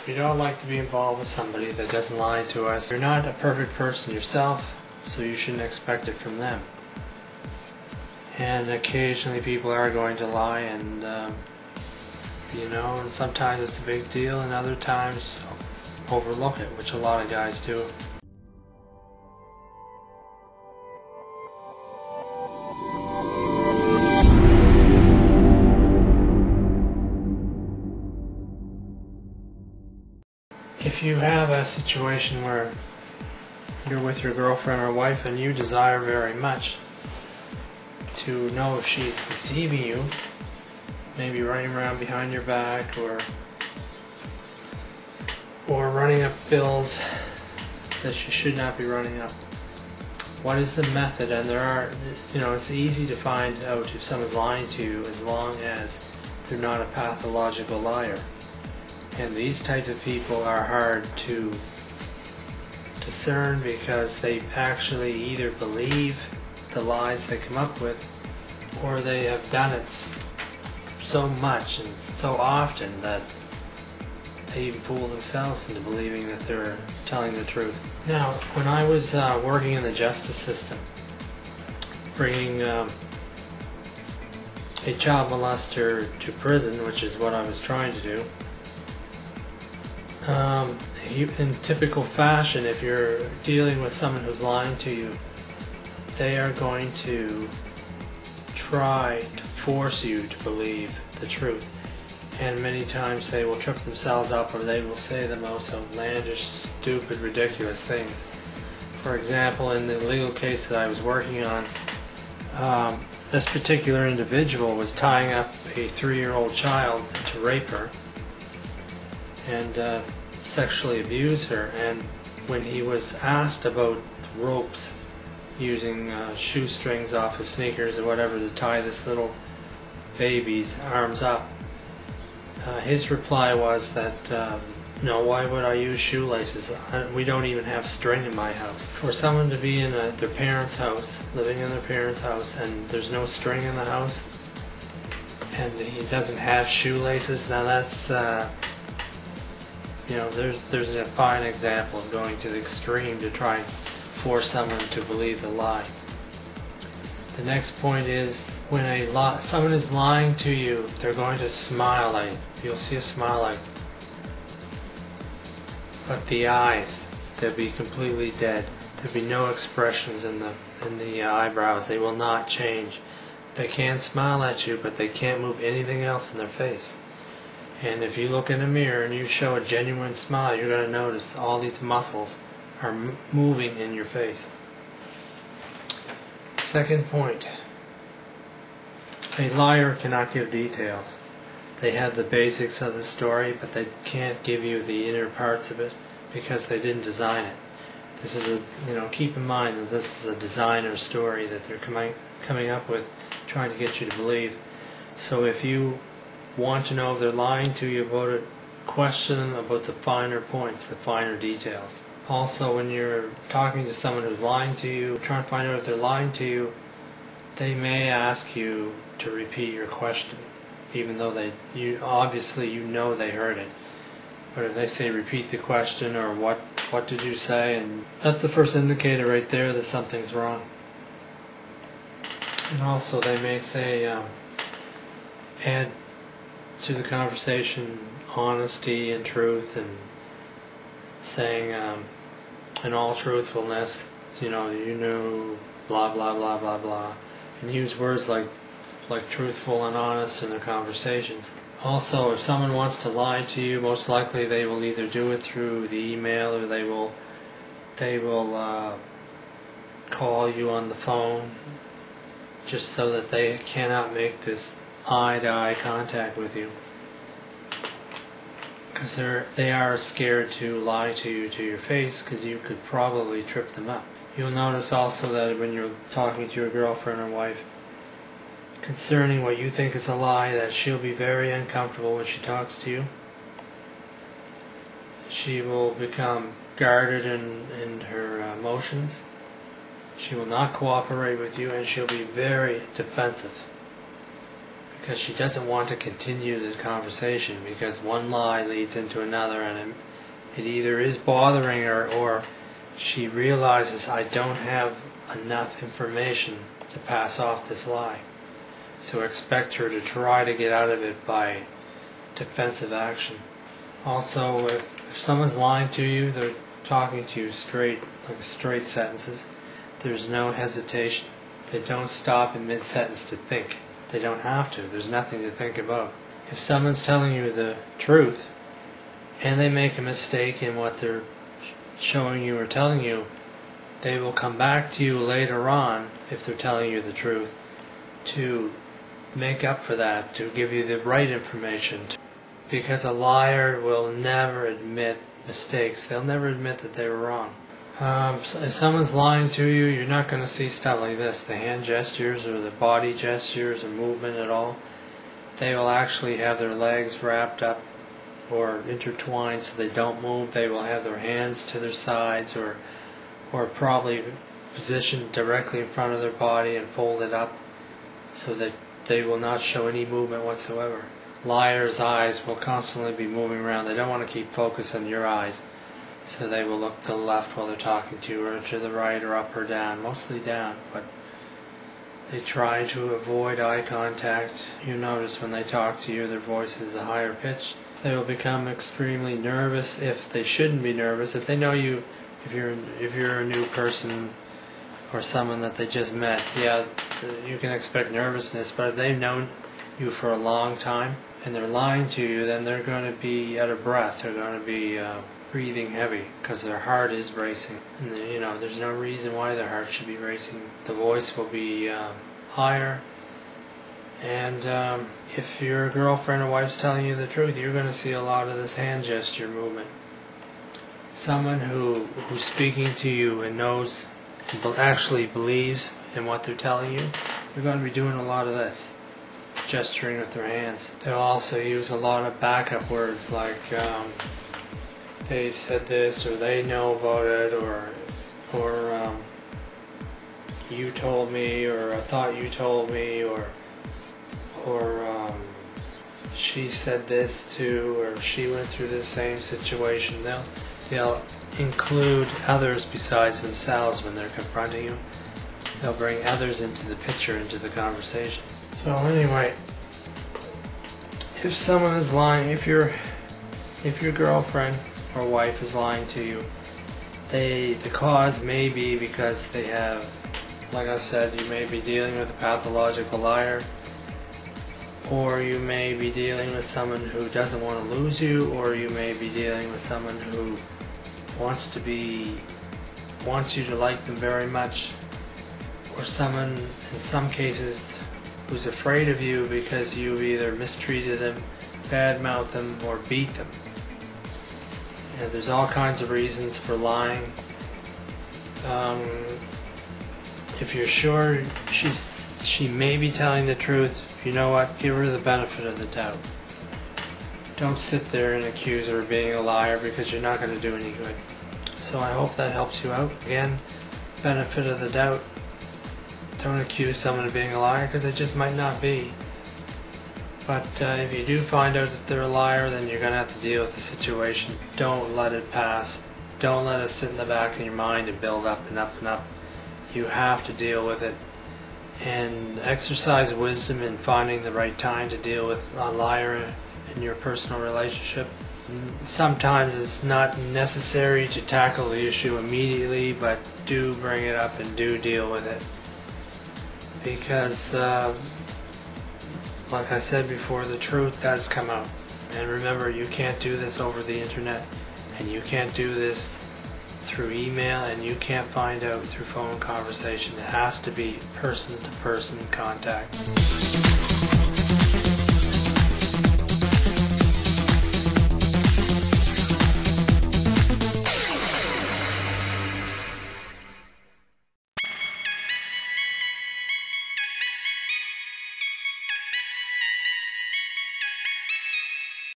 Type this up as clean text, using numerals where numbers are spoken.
We don't like to be involved with somebody that doesn't lie to us. You're not a perfect person yourself, so you shouldn't expect it from them. And occasionally people are going to lie, and and sometimes it's a big deal, and other times overlook it, which a lot of guys do. If you have a situation where you're with your girlfriend or wife and you desire very much to know if she's deceiving you, maybe running around behind your back or running up bills that she should not be running up, what is the method? And it's easy to find out if someone's lying to you as long as they're not a pathological liar. And these types of people are hard to discern because they actually either believe the lies they come up with, or they have done it so much and so often that they even fool themselves into believing that they're telling the truth. Now, when I was working in the justice system, bringing a child molester to prison, which is what I was trying to do, in typical fashion, if you're dealing with someone who's lying to you, they are going to try to force you to believe the truth. And many times they will trip themselves up, or they will say the most outlandish, stupid, ridiculous things. For example, in the legal case that I was working on, this particular individual was tying up a 3-year-old child to rape her and sexually abuse her. And when he was asked about ropes, using shoestrings off his sneakers or whatever to tie this little baby's arms up, his reply was that, no, why would I use shoelaces? We don't even have string in my house. For someone to be in their parents' house, living in their parents' house, and there's no string in the house, and he doesn't have shoelaces, now that's there's a fine example of going to the extreme to try and force someone to believe the lie. The next point is, when someone is lying to you, they're going to smile at you. You'll see a smile but the eyes, they'll be completely dead. There'll be no expressions in the eyebrows. They will not change. They can smile at you, but they can't move anything else in their face. And if you look in a mirror and you show a genuine smile, you're going to notice all these muscles are moving in your face. Second point, a liar cannot give details. They have the basics of the story, but they can't give you the inner parts of it because they didn't design it. This is keep in mind that this is a designer story that they're coming up with, trying to get you to believe. So if you want to know if they're lying to you about it, question them about the finer points, the finer details. Also, when you're talking to someone who's lying to you, trying to find out if they're lying to you, they may ask you to repeat your question, even though obviously they heard it. But if they say repeat the question, or what did you say, and that's the first indicator right there that something's wrong. And also they may say add to the conversation honesty and truth, and saying in all truthfulness, blah blah blah blah blah, and use words like truthful and honest in their conversations. Also, if someone wants to lie to you, most likely they will either do it through the email, or they will call you on the phone, just so that they cannot make this eye-to-eye contact with you, because they are scared to lie to you to your face, because you could probably trip them up. You'll notice also that when you're talking to your girlfriend or wife concerning what you think is a lie, that she'll be very uncomfortable when she talks to you. She will become guarded in her emotions. She will not cooperate with you, and she'll be very defensive, because she doesn't want to continue the conversation, because one lie leads into another, and it either is bothering her or she realizes, I don't have enough information to pass off this lie. So expect her to try to get out of it by defensive action. Also, if someone's lying to you, they're talking to you straight, like straight sentences. There's no hesitation. They don't stop in mid-sentence to think. They don't have to. There's nothing to think about. If someone's telling you the truth and they make a mistake in what they're showing you or telling you, they will come back to you later on, if they're telling you the truth, to make up for that, to give you the right information. Because a liar will never admit mistakes. They'll never admit that they were wrong. So if someone's lying to you, you're not going to see stuff like this, the hand gestures or the body gestures or movement at all. They will actually have their legs wrapped up or intertwined so they don't move. They will have their hands to their sides or probably positioned directly in front of their body and folded up so that they will not show any movement whatsoever. Liars' eyes will constantly be moving around. They don't want to keep focus on your eyes. So they will look to the left while they're talking to you, or to the right, or up or down, mostly down, but they try to avoid eye contact. You notice when they talk to you, their voice is a higher pitch. They will become extremely nervous if they shouldn't be nervous. If they know you, if you're a new person or someone that they just met, yeah, you can expect nervousness, but if they've known you for a long time and they're lying to you, then they're going to be out of breath. They're going to be breathing heavy because their heart is racing, and there's no reason why their heart should be racing. The voice will be higher, and if your girlfriend or wife's telling you the truth, you're going to see a lot of this hand gesture movement. Someone who's speaking to you and knows, actually believes in what they're telling you, they're going to be doing a lot of this, gesturing with their hands. They'll also use a lot of backup words like they said this, or they know about it, or you told me, or I thought you told me, or she said this too, or she went through the same situation. They'll include others besides themselves when they're confronting you. They'll bring others into the picture, into the conversation. So anyway, if someone is lying, if your girlfriend or wife is lying to you, the cause may be because they have, like I said, you may be dealing with a pathological liar, or you may be dealing with someone who doesn't want to lose you, or you may be dealing with someone who wants you to like them very much, or someone, in some cases, who's afraid of you because you've either mistreated them, badmouthed them, or beat them. And there's all kinds of reasons for lying. If you're sure she may be telling the truth, you know what? Give her the benefit of the doubt. Don't sit there and accuse her of being a liar, because you're not going to do any good. So I hope that helps you out. Again, benefit of the doubt. Don't accuse someone of being a liar, because it just might not be. But if you do find out that they're a liar, then you're going to have to deal with the situation. Don't let it pass. Don't let it sit in the back of your mind and build up and up and up. You have to deal with it. And exercise wisdom in finding the right time to deal with a liar in your personal relationship. Sometimes it's not necessary to tackle the issue immediately, but do bring it up and do deal with it. Because like I said before, the truth does come out. And remember, you can't do this over the internet, and you can't do this through email, and you can't find out through phone conversation. It has to be person-to-person contact.